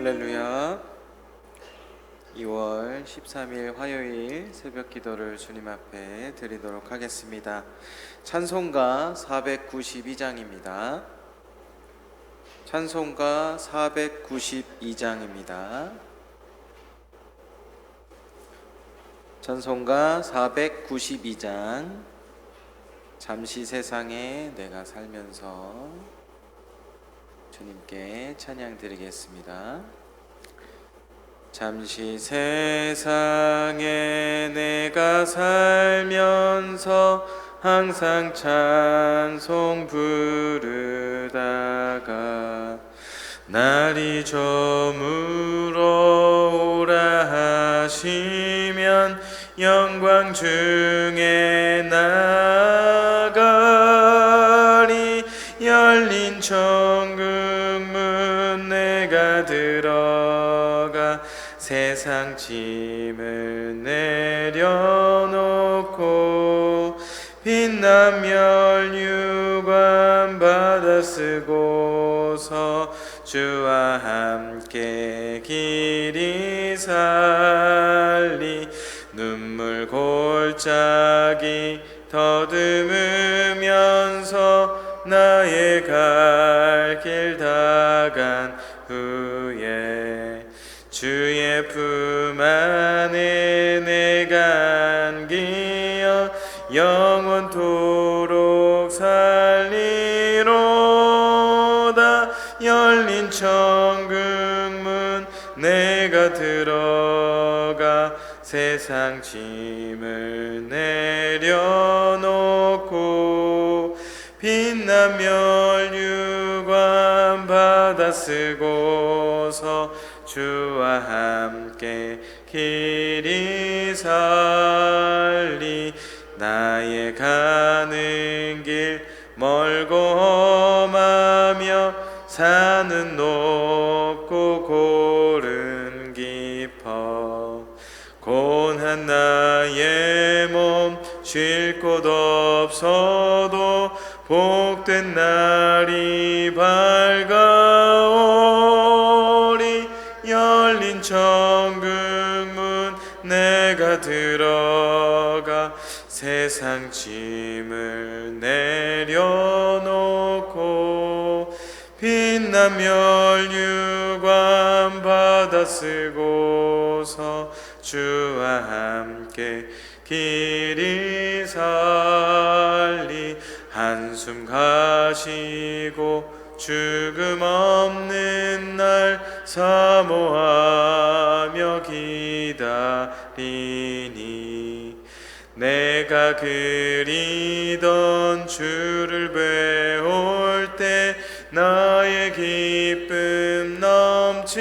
할렐루야. 2월 13일 화요일 새벽 기도를 주님 앞에 드리도록 하겠습니다. 찬송가 492장입니다. 찬송가 492장입니다. 찬송가 492장. 잠시 세상에 내가 살면서 주님께 찬양 드리겠습니다. 잠시 세상에 내가 살면서 항상 찬송 부르다가 날이 저물어 오라 하시면 영광 중에 나가리. 열린 천국문 내가 들어가 세상 짐을 내려놓고 빛난 멸류관 받아 쓰고서 주와 함께 길이 살리. 눈물 골짜기 더듬으면서 나의 갈 길 다간 후에 주의 품 안에 내가 안기어 영원토록 살리로다. 열린 천국문 내가 들어가 세상 짐을 내려놓고 빛난 멸류관 받아 쓰고서 주와 함께 길이 살리. 나의 가는 길 멀고 험하며 산은 높고 골은 깊어 고난 나의 몸 쉴 곳 없어도 복된 날이 밝아오리. 열린 천국문 내가 들어가 세상 짐을 내려놓고 빛난 멸류관 받아 쓰고서 주와 함께 길이 살리. 한숨 가시고 죽음 없는 날 사모하며 기다리니. 내가 그리던 주를 배울 때 나의 기쁨 넘치리라.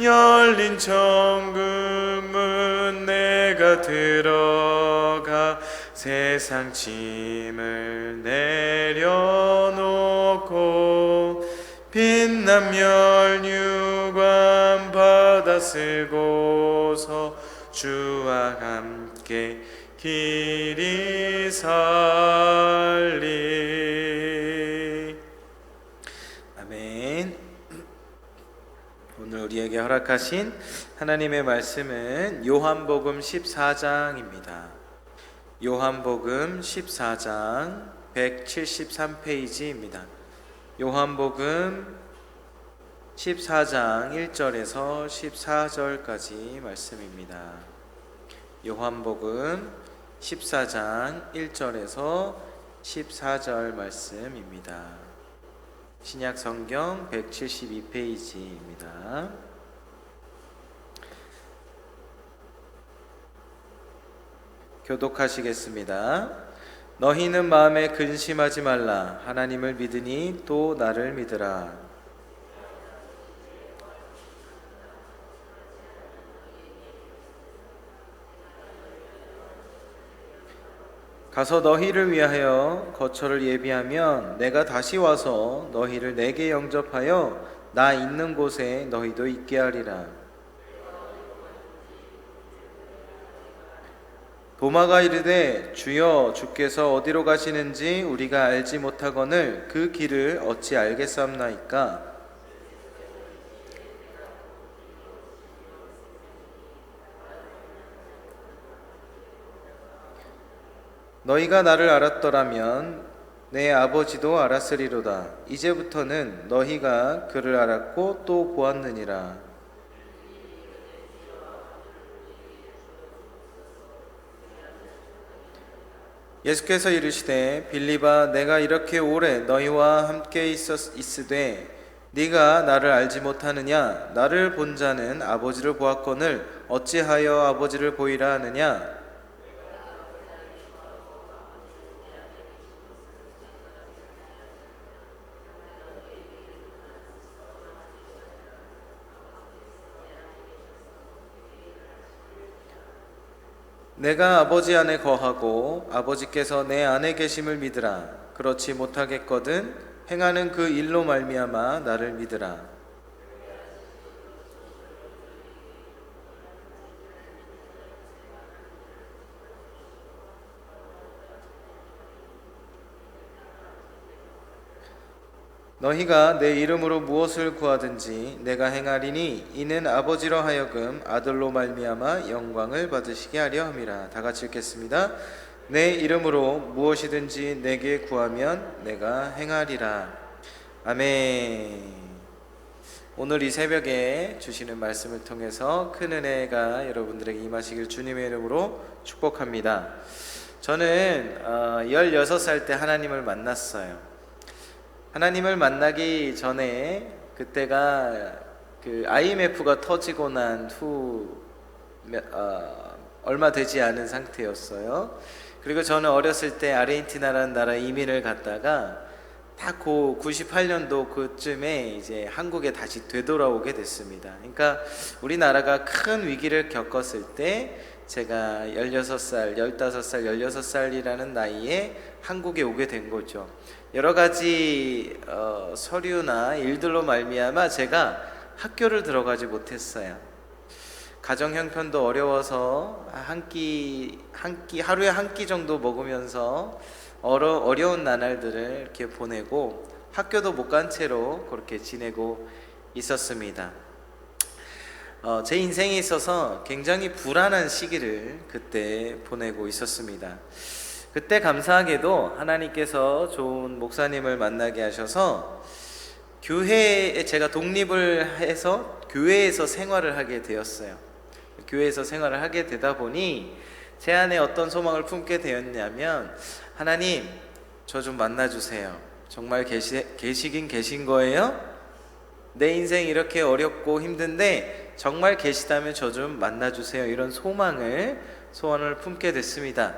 열린 천국문 내가 들어가 세상 짐을 내려놓고 빛난 멸류관 받아 쓰고서 주와 함께 길이 살리. 아멘. 오늘 우리에게 허락하신 하나님의 말씀은 요한복음 14장입니다. 요한복음 14장 173페이지입니다. 요한복음 14장 1절에서 14절까지 말씀입니다. 요한복음 14장 1절에서 14절 말씀입니다. 신약성경 172페이지입니다. 교독하시겠습니다. 너희는 마음에 근심하지 말라. 하나님을 믿으니 또 나를 믿으라. 가서 너희를 위하여 거처를 예비하면 내가 다시 와서 너희를 내게 영접하여 나 있는 곳에 너희도 있게 하리라. 도마가 이르되 주여 주께서 어디로 가시는지 우리가 알지 못하거늘 그 길을 어찌 알겠사옵나이까. 너희가 나를 알았더라면 내 아버지도 알았으리로다. 이제부터는 너희가 그를 알았고 또 보았느니라. 예수께서 이르시되 빌립아 내가 이렇게 오래 너희와 함께 있으되 네가 나를 알지 못하느냐? 나를 본 자는 아버지를 보았거늘 어찌하여 아버지를 보이라 하느냐? 내가 아버지 안에 거하고 아버지께서 내 안에 계심을 믿으라. 그렇지 못하겠거든 행하는 그 일로 말미암아 나를 믿으라. 너희가 내 이름으로 무엇을 구하든지 내가 행하리니 이는 아버지로 하여금 아들로 말미암아 영광을 받으시게 하려 함이라. 다 같이 읽겠습니다. 내 이름으로 무엇이든지 내게 구하면 내가 행하리라. 아멘. 오늘 이 새벽에 주시는 말씀을 통해서 큰 은혜가 여러분들에게 임하시길 주님의 이름으로 축복합니다. 저는 16살 때 하나님을 만났어요. 하나님을 만나기 전에 그때가 그 IMF가 터지고 난 후 얼마 되지 않은 상태였어요. 그리고 저는 어렸을 때 아르헨티나라는 나라에 이민을 갔다가 딱 98년도 그쯤에 이제 한국에 다시 되돌아오게 됐습니다. 그러니까 우리나라가 큰 위기를 겪었을 때 제가 16살, 15살, 16살이라는 나이에 한국에 오게 된 거죠. 여러 가지 서류나 일들로 말미암아 제가 학교를 들어가지 못했어요. 가정 형편도 어려워서 하루에 한 끼 정도 먹으면서 어려운 나날들을 이렇게 보내고 학교도 못 간 채로 그렇게 지내고 있었습니다. 제 인생에 있어서 굉장히 불안한 시기를 그때 보내고 있었습니다. 그때 감사하게도 하나님께서 좋은 목사님을 만나게 하셔서 교회에 제가 독립을 해서 교회에서 생활을 하게 되었어요. 교회에서 생활을 하게 되다 보니 제 안에 어떤 소망을 품게 되었냐면 하나님 저 좀 만나주세요. 정말 계시긴 계신 거예요? 내 인생 이렇게 어렵고 힘든데 정말 계시다면 저 좀 만나주세요. 이런 소원을 품게 됐습니다.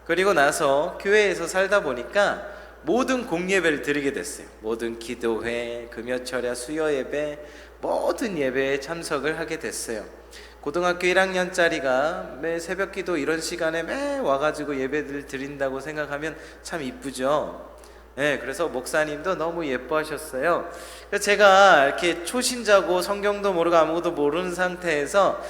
그리고 나서 교회에서 살다 보니까 모든 공예배를 드리게 됐어요. 모든 기도회, 금요철야, 수요예배, 모든 예배에 참석을 하게 됐어요. 고등학교 1학년짜리가 매 새벽기도 이런 시간에 매 와가지고 예배를 드린다고 생각하면 참 이쁘죠. 네, 그래서 목사님도 너무 예뻐하셨어요. 그래서 제가 이렇게 초신자고 성경도 모르고 아무것도 모르는 상태에서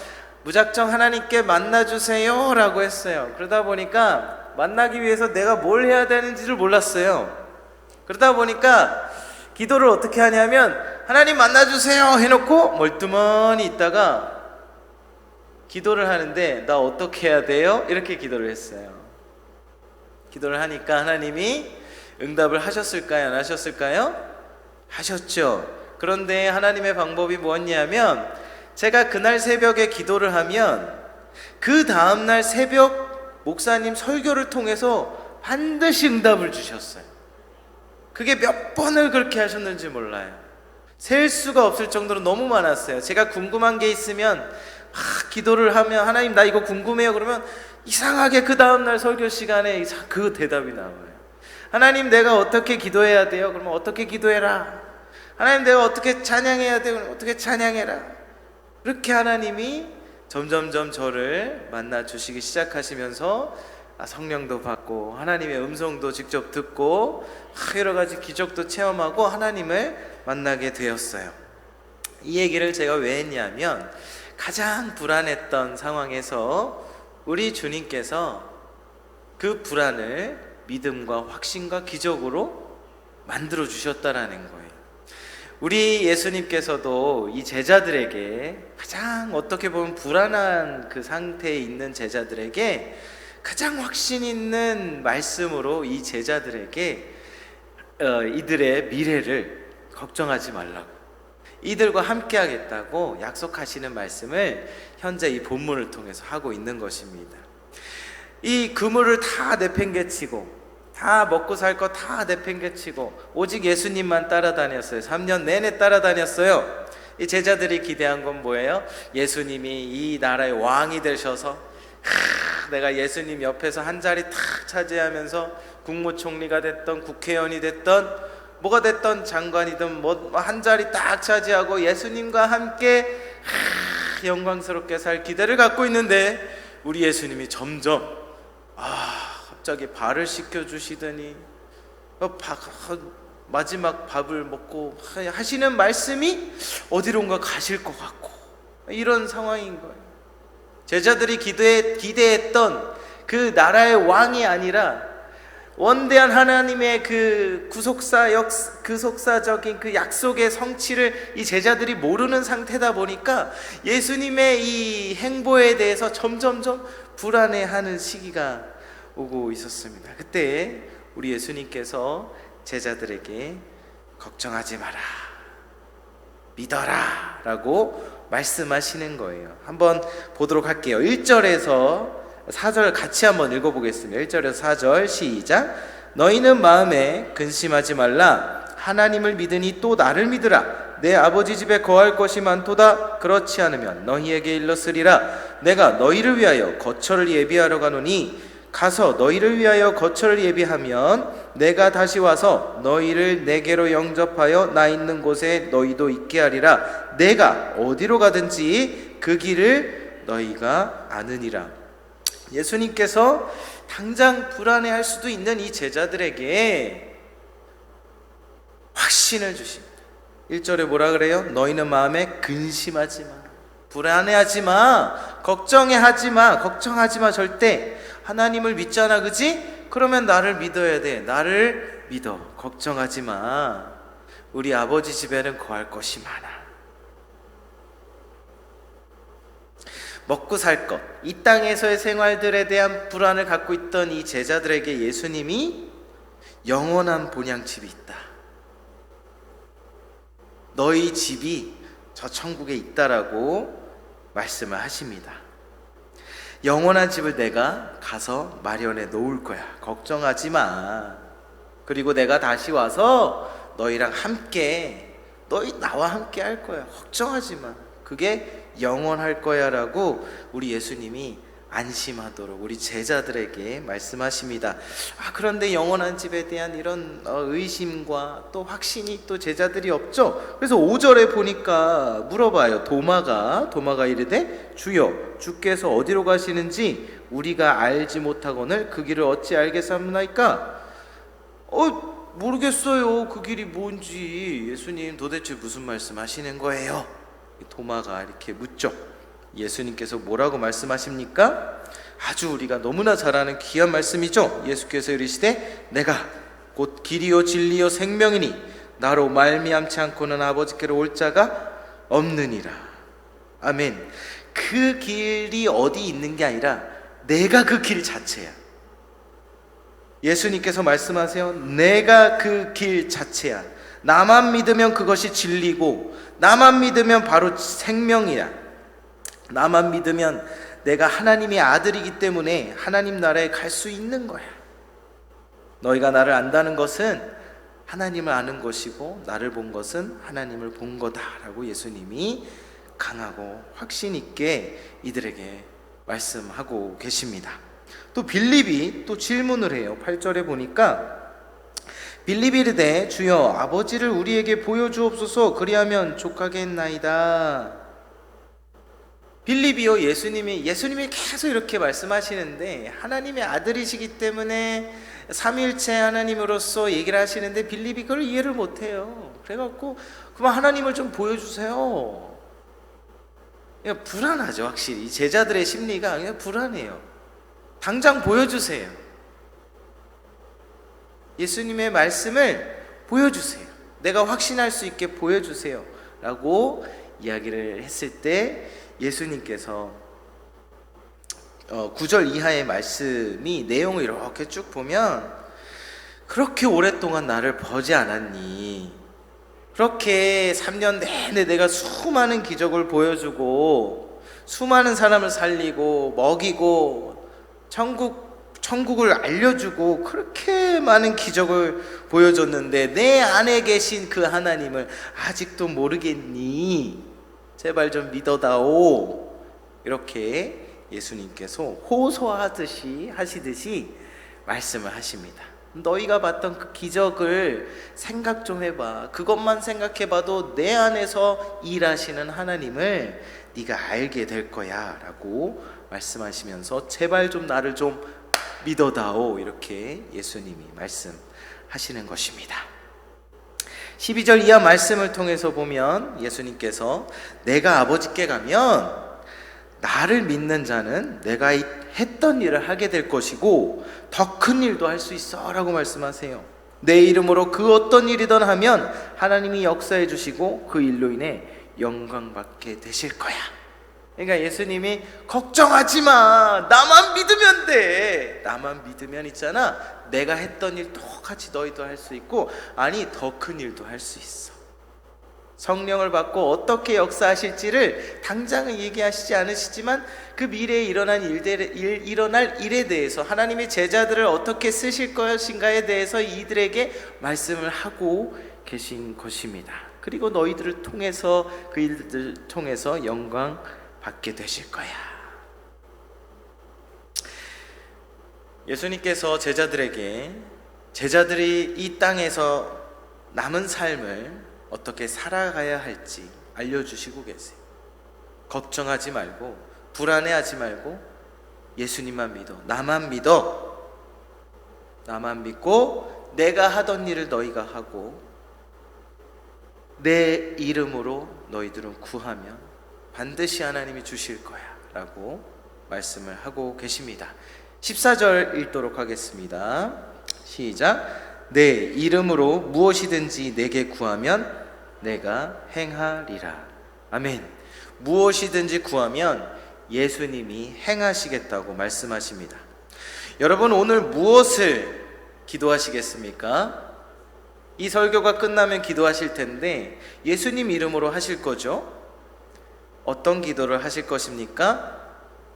무작정 하나님께 만나주세요 라고 했어요. 그러다 보니까 만나기 위해서 내가 뭘 해야 되는지를 몰랐어요. 그러다 보니까 기도를 어떻게 하냐면 하나님 만나주세요 해놓고 멀뚱하니 있다가 기도를 하는데 나 어떻게 해야 돼요? 이렇게 기도를 했어요. 기도를 하니까 하나님이 응답을 하셨을까요? 안 하셨을까요? 하셨죠. 그런데 하나님의 방법이 뭐였냐면 제가 그날 새벽에 기도를 하면 그 다음날 새벽 목사님 설교를 통해서 반드시 응답을 주셨어요. 그게 몇 번을 그렇게 하셨는지 몰라요. 셀 수가 없을 정도로 너무 많았어요. 제가 궁금한 게 있으면 기도를 하면 하나님 나 이거 궁금해요 그러면 이상하게 그 다음날 설교 시간에 그 대답이 나와요. 하나님 내가 어떻게 기도해야 돼요? 그러면 어떻게 기도해라. 하나님 내가 어떻게 찬양해야 돼요? 그러면 어떻게 찬양해라. 그렇게 하나님이 점점점 저를 만나 주시기 시작하시면서 성령도 받고 하나님의 음성도 직접 듣고 여러 가지 기적도 체험하고 하나님을 만나게 되었어요. 이 얘기를 제가 왜 했냐면 가장 불안했던 상황에서 우리 주님께서 그 불안을 믿음과 확신과 기적으로 만들어 주셨다라는 거예요. 우리 예수님께서도 이 제자들에게 가장 어떻게 보면 불안한 그 상태에 있는 제자들에게 가장 확신 있는 말씀으로 이 제자들에게 이들의 미래를 걱정하지 말라고, 이들과 함께 하겠다고 약속하시는 말씀을 현재 이 본문을 통해서 하고 있는 것입니다. 이 그물을 다 내팽개치고 다 먹고 살 거 다 내팽개치고 오직 예수님만 따라다녔어요. 3년 내내 따라다녔어요. 이 제자들이 기대한 건 뭐예요? 예수님이 이 나라의 왕이 되셔서 내가 예수님 옆에서 한 자리 탁 차지하면서 국무총리가 됐던 국회의원이 됐던 뭐가 됐던 장관이든 뭐 한 자리 딱 차지하고 예수님과 함께 영광스럽게 살 기대를 갖고 있는데 우리 예수님이 점점 갑자기 발을 씻겨주시더니 마지막 밥을 먹고 하시는 말씀이 어디론가 가실 것 같고 이런 상황인 거예요. 제자들이 기대했던 그 나라의 왕이 아니라 원대한 하나님의 그 구속사적인 그 약속의 성취를 이 제자들이 모르는 상태다 보니까 예수님의 이 행보에 대해서 점점점 불안해하는 시기가 오고 있었습니다. 그때 우리 예수님께서 제자들에게 걱정하지 마라, 믿어라 라고 말씀하시는 거예요. 한번 보도록 할게요. 1절에서 4절 같이 한번 읽어보겠습니다. 1절에서 4절 시작. 너희는 마음에 근심하지 말라. 하나님을 믿으니 또 나를 믿으라. 내 아버지 집에 거할 것이 많도다. 그렇지 않으면 너희에게 일렀으리라. 내가 너희를 위하여 거처를 예비하러 가노니 가서 너희를 위하여 거처를 예비하면 내가 다시 와서 너희를 내게로 영접하여 나 있는 곳에 너희도 있게 하리라. 내가 어디로 가든지 그 길을 너희가 아느니라. 예수님께서 당장 불안해할 수도 있는 이 제자들에게 확신을 주십니다. 1절에 뭐라 그래요? 너희는 마음에 근심하지 마, 불안해하지 마, 걱정하지 마. 절대 하나님을 믿잖아, 그지? 그러면 나를 믿어야 돼. 나를 믿어. 걱정하지 마. 우리 아버지 집에는 거할 것이 많아. 먹고 살 것, 이 땅에서의 생활들에 대한 불안을 갖고 있던 이 제자들에게 예수님이 영원한 본향집이 있다. 너희 집이 저 천국에 있다라고 말씀을 하십니다. 영원한 집을 내가 가서 마련해 놓을 거야. 걱정하지 마. 그리고 내가 다시 와서 너희랑 함께, 나와 함께 할 거야. 걱정하지 마. 그게 영원할 거야 라고 우리 예수님이 안심하도록 우리 제자들에게 말씀하십니다. 그런데 영원한 집에 대한 이런 의심과 또 확신이 또 제자들이 없죠. 그래서 5절에 보니까 물어봐요. 도마가 이르되 주여, 주께서 어디로 가시는지 우리가 알지 못하거늘 그 길을 어찌 알겠사옵나이까? 모르겠어요. 그 길이 뭔지. 예수님 도대체 무슨 말씀 하시는 거예요? 도마가 이렇게 묻죠. 예수님께서 뭐라고 말씀하십니까? 아주 우리가 너무나 잘 아는 귀한 말씀이죠. 예수께서 이르시되 내가 곧 길이요 진리요 생명이니 나로 말미암지 않고는 아버지께로 올 자가 없느니라. 아멘. 그 길이 어디 있는 게 아니라 내가 그 길 자체야. 예수님께서 말씀하세요. 내가 그 길 자체야. 나만 믿으면 그것이 진리고 나만 믿으면 바로 생명이야. 나만 믿으면 내가 하나님의 아들이기 때문에 하나님 나라에 갈 수 있는 거야. 너희가 나를 안다는 것은 하나님을 아는 것이고 나를 본 것은 하나님을 본 거다라고 예수님이 강하고 확신 있게 이들에게 말씀하고 계십니다. 또 빌립이 또 질문을 해요. 8절에 보니까 빌립이 이르되 주여 아버지를 우리에게 보여주옵소서 그리하면 족하겠나이다. 빌립이요 예수님이 계속 이렇게 말씀하시는데 하나님의 아들이시기 때문에 삼위일체 하나님으로서 얘기를 하시는데 빌립이 그걸 이해를 못해요. 그래갖고 그만 하나님을 좀 보여주세요. 그냥 불안하죠. 확실히 제자들의 심리가 그냥 불안해요. 당장 보여주세요. 예수님의 말씀을 보여주세요. 내가 확신할 수 있게 보여주세요 라고 이야기를 했을 때 예수님께서 9절 이하의 말씀이 내용을 이렇게 쭉 보면 그렇게 오랫동안 나를 보지 않았니? 그렇게 3년 내내 내가 수많은 기적을 보여주고 수많은 사람을 살리고 먹이고 천국을 알려주고 그렇게 많은 기적을 보여줬는데 내 안에 계신 그 하나님을 아직도 모르겠니? 제발 좀 믿어다오. 이렇게 예수님께서 하시듯이 말씀을 하십니다. 너희가 봤던 그 기적을 생각 좀 해봐. 그것만 생각해봐도 내 안에서 일하시는 하나님을 네가 알게 될 거야 라고 말씀하시면서 제발 좀 나를 좀 믿어다오. 이렇게 예수님이 말씀하시는 것입니다. 12절 이하 말씀을 통해서 보면 예수님께서 내가 아버지께 가면 나를 믿는 자는 내가 했던 일을 하게 될 것이고 더 큰 일도 할 수 있어 라고 말씀하세요. 내 이름으로 그 어떤 일이든 하면 하나님이 역사해 주시고 그 일로 인해 영광 받게 되실 거야. 그러니까 예수님이 걱정하지 마. 나만 믿으면 돼. 나만 믿으면 있잖아. 내가 했던 일 똑같이 너희도 할 수 있고 아니 더 큰 일도 할 수 있어. 성령을 받고 어떻게 역사하실지를 당장은 얘기하시지 않으시지만 그 미래에 일어날 일에 대해서 하나님의 제자들을 어떻게 쓰실 것인가에 대해서 이들에게 말씀을 하고 계신 것입니다. 그리고 너희들을 통해서 그 일들을 통해서 영광 받게 되실 거야. 예수님께서 제자들이 이 땅에서 남은 삶을 어떻게 살아가야 할지 알려주시고 계세요. 걱정하지 말고 불안해하지 말고 예수님만 믿어. 나만 믿고 내가 하던 일을 너희가 하고 내 이름으로 너희들은 구하면 반드시 하나님이 주실 거야 라고 말씀을 하고 계십니다. 14절 읽도록 하겠습니다. 시작. 내 이름으로 무엇이든지 내게 구하면 내가 행하리라. 아멘. 무엇이든지 구하면 예수님이 행하시겠다고 말씀하십니다. 여러분 오늘 무엇을 기도하시겠습니까? 이 설교가 끝나면 기도하실 텐데 예수님 이름으로 하실 거죠? 어떤 기도를 하실 것입니까?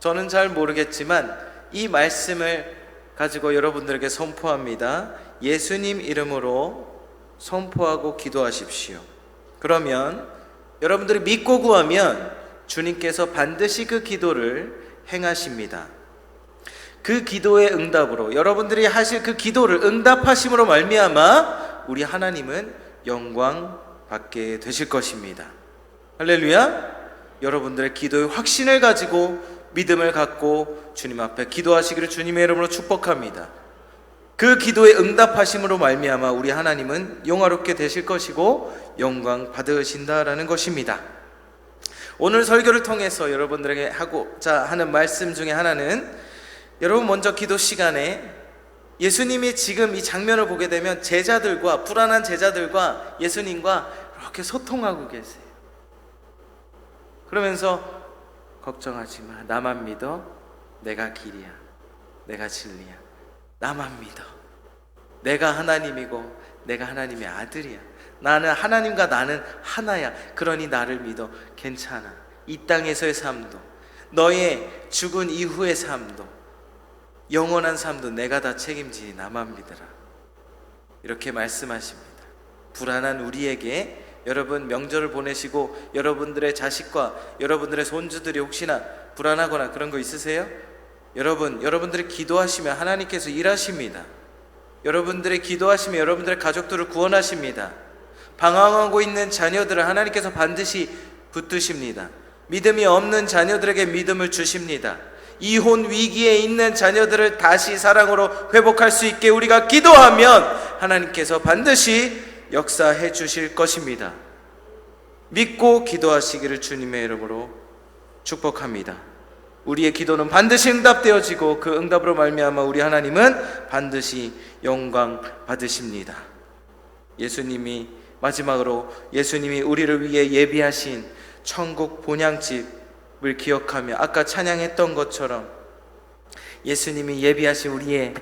저는 잘 모르겠지만 이 말씀을 가지고 여러분들에게 선포합니다. 예수님 이름으로 선포하고 기도하십시오. 그러면 여러분들이 믿고 구하면 주님께서 반드시 그 기도를 행하십니다. 그 기도의 응답으로 여러분들이 하실 그 기도를 응답하심으로 말미암아 우리 하나님은 영광 받게 되실 것입니다. 할렐루야. 여러분들의 기도의 확신을 가지고 믿음을 갖고 주님 앞에 기도하시기를 주님의 이름으로 축복합니다. 그 기도의 응답하심으로 말미암아 우리 하나님은 영화롭게 되실 것이고 영광 받으신다라는 것입니다. 오늘 설교를 통해서 여러분들에게 하고자 하는 말씀 중에 하나는 여러분 먼저 기도 시간에 예수님이 지금 이 장면을 보게 되면 제자들과 불안한 제자들과 예수님과 이렇게 소통하고 계세요. 그러면서 걱정하지 마. 나만 믿어. 내가 길이야. 내가 진리야. 나만 믿어. 내가 하나님이고 내가 하나님의 아들이야. 나는 하나님과 나는 하나야. 그러니 나를 믿어. 괜찮아. 이 땅에서의 삶도 너의 죽은 이후의 삶도 영원한 삶도 내가 다 책임지니 나만 믿으라. 이렇게 말씀하십니다. 불안한 우리에게 여러분 명절을 보내시고 여러분들의 자식과 여러분들의 손주들이 혹시나 불안하거나 그런 거 있으세요? 여러분들이 기도하시면 하나님께서 일하십니다. 여러분들이 기도하시면 여러분들의 가족들을 구원하십니다. 방황하고 있는 자녀들을 하나님께서 반드시 붙드십니다. 믿음이 없는 자녀들에게 믿음을 주십니다. 이혼 위기에 있는 자녀들을 다시 사랑으로 회복할 수 있게 우리가 기도하면 하나님께서 반드시 역사해 주실 것입니다. 믿고 기도하시기를 주님의 이름으로 축복합니다. 우리의 기도는 반드시 응답되어지고 그 응답으로 말미암아 우리 하나님은 반드시 영광 받으십니다. 마지막으로 예수님이 우리를 위해 예비하신 천국 본향집을 기억하며 아까 찬양했던 것처럼 예수님이 예비하신 우리의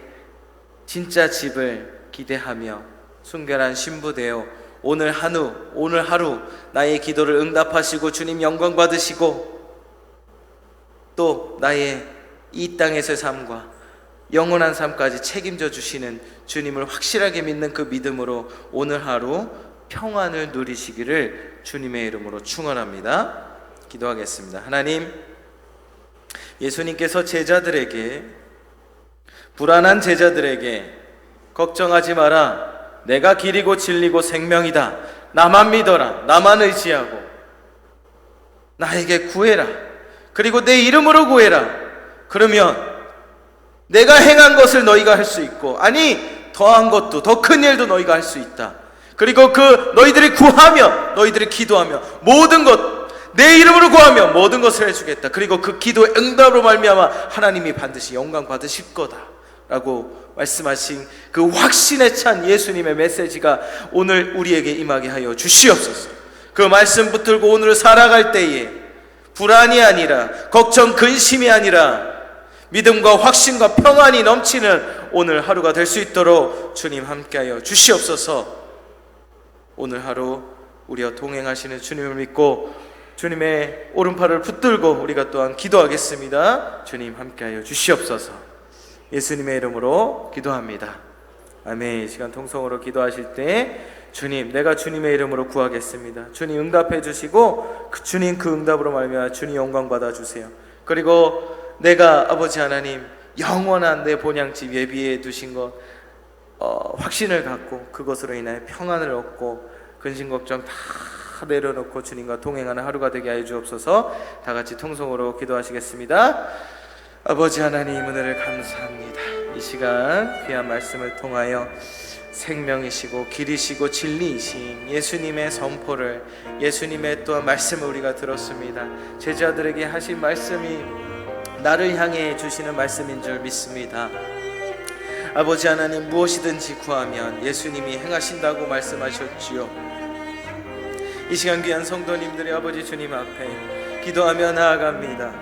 진짜 집을 기대하며 순결한 신부되어 오늘 하루 나의 기도를 응답하시고 주님 영광 받으시고 또 나의 이 땅에서의 삶과 영원한 삶까지 책임져 주시는 주님을 확실하게 믿는 그 믿음으로 오늘 하루 평안을 누리시기를 주님의 이름으로 축원합니다. 기도하겠습니다. 하나님, 예수님께서 불안한 제자들에게 걱정하지 마라, 내가 길이고 진리고 생명이다, 나만 믿어라, 나만 의지하고 나에게 구해라, 그리고 내 이름으로 구해라, 그러면 내가 행한 것을 너희가 할 수 있고, 아니 더한 것도 더 큰 일도 너희가 할 수 있다. 그리고 너희들이 구하며, 너희들이 기도하며 모든 것 내 이름으로 구하며 모든 것을 해주겠다. 그리고 그 기도의 응답으로 말미암아 하나님이 반드시 영광 받으실 거다 라고 말씀하신 그 확신에 찬 예수님의 메시지가 오늘 우리에게 임하게 하여 주시옵소서. 그 말씀 붙들고 오늘 살아갈 때에 불안이 아니라 걱정, 근심이 아니라 믿음과 확신과 평안이 넘치는 오늘 하루가 될 수 있도록 주님 함께하여 주시옵소서. 오늘 하루 우리와 동행하시는 주님을 믿고 주님의 오른팔을 붙들고 우리가 또한 기도하겠습니다. 주님 함께하여 주시옵소서. 예수님의 이름으로 기도합니다. 아멘. 이 시간 통성으로 기도하실 때 주님, 내가 주님의 이름으로 구하겠습니다. 주님 응답해 주시고 주님 그 응답으로 말미암아 주님 영광 받아 주세요. 그리고 내가 아버지 하나님 영원한 내 본향집 예비해 두신 것 확신을 갖고 그것으로 인하여 평안을 얻고 근심 걱정 다 내려놓고 주님과 동행하는 하루가 되게 하여 주옵소서. 다 같이 통성으로 기도하시겠습니다. 아버지 하나님, 은혜를 감사합니다. 이 시간 귀한 말씀을 통하여 생명이시고 길이시고 진리이신 예수님의 선포를, 예수님의 또한 말씀을 우리가 들었습니다. 제자들에게 하신 말씀이 나를 향해 주시는 말씀인 줄 믿습니다. 아버지 하나님, 무엇이든지 구하면 예수님이 행하신다고 말씀하셨지요. 이 시간 귀한 성도님들이 아버지 주님 앞에 기도하며 나아갑니다.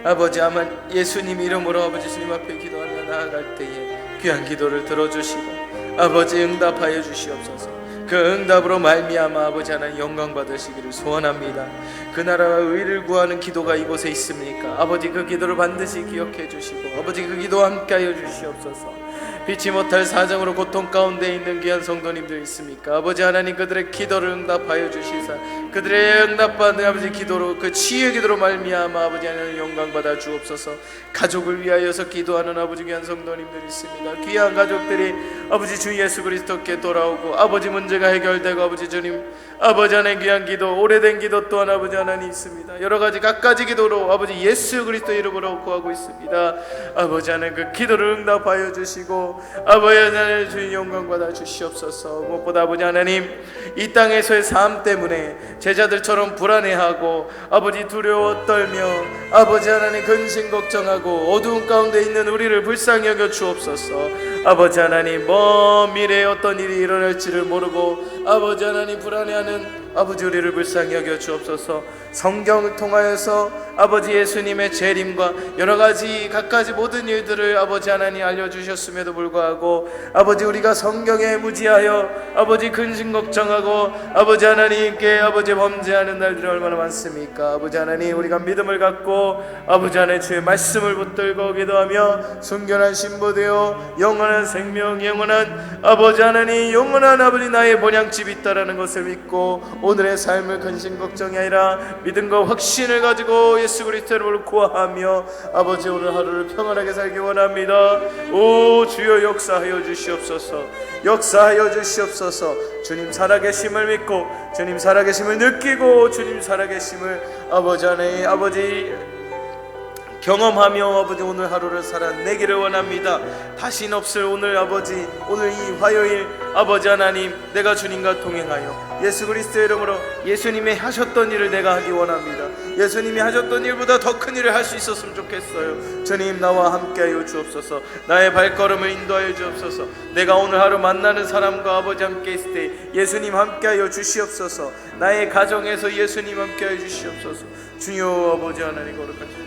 아버지, 아마 예수님 이름으로 아버지 주님 앞에 기도하며 나아갈 때에 귀한 기도를 들어주시고 아버지 응답하여 주시옵소서. 그 응답으로 말미암아 아버지 하나님 영광 받으시기를 소원합니다. 그 나라와 의를 구하는 기도가 이곳에 있습니까? 아버지 그 기도를 반드시 기억해 주시고 아버지 그 기도와 함께하여 주시옵소서. 피치 못할 사정으로 고통 가운데 있는 귀한 성도님들 있습니까? 아버지 하나님 그들의 기도를 응답하여 주시사 그들의 응답받은 아버지 기도로 그 치유의 기도로 말미암아 아버지 하나님 영광 받아 주옵소서. 가족을 위하여서 기도하는 아버지 귀한 성도님들 있습니다. 귀한 가족들이 아버지 주 예수 그리스도께 돌아오고 아버지 문제가 해결되고 아버지 주님 아버지 하나님 귀한 기도, 오래된 기도 또한 아버지 하나님 있습니다. 여러 가지 각가지 기도로 아버지 예수 그리스도 이름으로 구하고 있습니다. 아버지 하나님 그 기도를 응답하여 주시고 아버지 하나님 주님 영광 받아 주시옵소서. 무엇보다 아버지 하나님 이 땅에서의 삶 때문에 제자들처럼 불안해하고 아버지 두려워 떨며 아버지 하나님 근심 걱정하고 어두운 가운데 있는 우리를 불쌍히 여겨 주옵소서. 아버지 하나님 먼 미래에 어떤 일이 일어날지를 모르고 아버지 하나님 불안해하는 아버지 우리를 불쌍히 여겨 주옵소서. 성경을 통하여서 아버지 예수님의 재림과 여러 가지 각가지 모든 일들을 아버지 하나님 알려주셨음에도 불구하고 아버지 우리가 성경에 무지하여 아버지 근심 걱정하고 아버지 하나님께 아버지 범죄하는 날들이 얼마나 많습니까? 아버지 하나님 우리가 믿음을 갖고 아버지 하나님 주의 말씀을 붙들고 기도하며 순결한 신부되어 영원한 생명 영원한 아버지 하나님 영원한 아버지 나의 본향집이 있다라는 것을 믿고 오늘의 삶을 근심 걱정이 아니라 믿음과 확신을 가지고 예수 그리스도를 구하며 아버지 오늘 하루를 평안하게 살기 원합니다. 오 주여 역사하여 주시옵소서. 역사하여 주시옵소서. 주님 살아계심을 믿고 주님 살아계심을 느끼고 주님 살아계심을 아버지 하나님 아버지 경험하며 아버지 오늘 하루를 살아내기를 원합니다. 다신 없을 오늘 아버지 오늘 이 화요일 아버지 하나님 내가 주님과 동행하여 예수 그리스도의 이름으로 예수님이 하셨던 일을 내가 하기 원합니다. 예수님이 하셨던 일보다 더 큰 일을 할 수 있었으면 좋겠어요. 주님 나와 함께하여 주옵소서. 나의 발걸음을 인도하여 주옵소서. 내가 오늘 하루 만나는 사람과 아버지 함께 있을 때 예수님 함께하여 주시옵소서. 나의 가정에서 예수님 함께하여 주시옵소서. 주여 아버지 하나님 거룩한